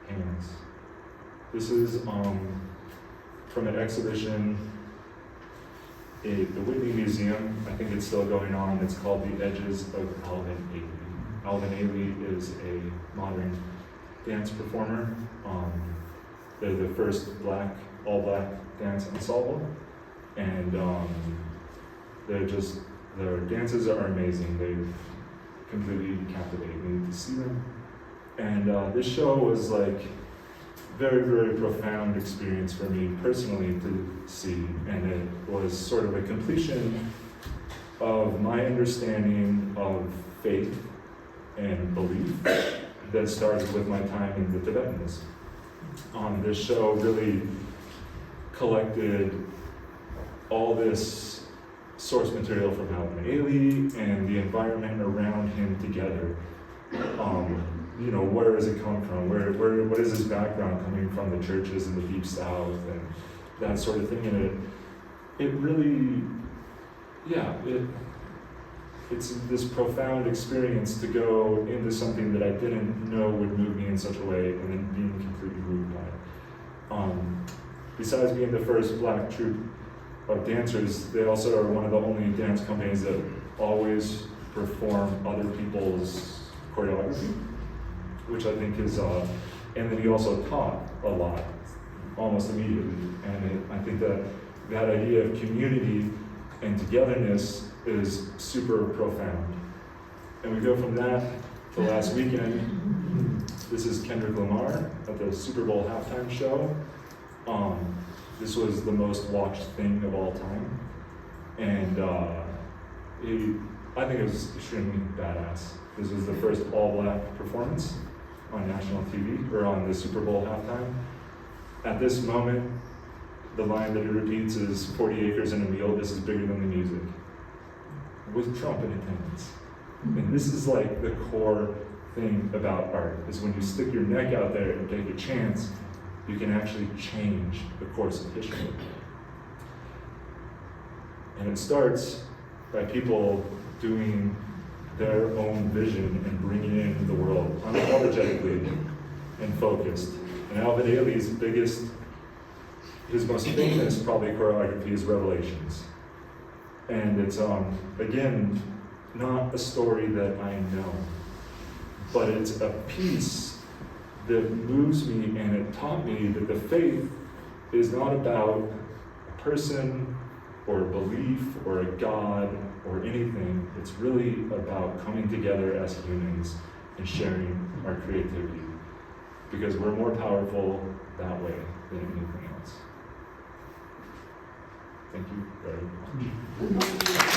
Hands. This is from an exhibition at the Whitney Museum. I think it's still going on. It's called The Edges of Alvin Ailey. Alvin Ailey is a modern dance performer. They're the first all-black dance ensemble, and their dances are amazing. They completely captivate me to see them. And this show was like very, very profound experience for me personally to see, and it was sort of a completion of my understanding of faith and belief that started with my time in the Tibetans. This show really collected all this source material from Alvin Ailey and the environment around him together. Where does it come from? What is his background coming from, the churches in the Deep South and that sort of thing? And it really, it's this profound experience to go into something that I didn't know would move me in such a way, and then being completely moved by it. besides being the first black troupe of dancers, they also are one of the only dance companies that always perform other people's choreography, which I think is, and then he also taught a lot, almost immediately. And I think that that idea of community and togetherness is super profound. And we go from that to last weekend. This is Kendrick Lamar at the Super Bowl halftime show. This was the most watched thing of all time. And I think it was extremely badass. This was the first all-black performance on national TV, or on the Super Bowl halftime. At this moment, the line that he repeats is 40 acres and a mule, this is bigger than the music. With Trump in attendance. And this is like the core thing about art, is when you stick your neck out there and take a chance, you can actually change the course of history. And it starts by people doing their own vision and bringing it into the world unapologetically and focused. And Alvin Ailey's his most famous probably choreography is Revelations. And it's, again, not a story that I know, but it's a piece that moves me, and it taught me that the faith is not about a person or a belief or a God or anything. It's really about coming together as humans and sharing our creativity, because we're more powerful that way than anything else. Thank you very much.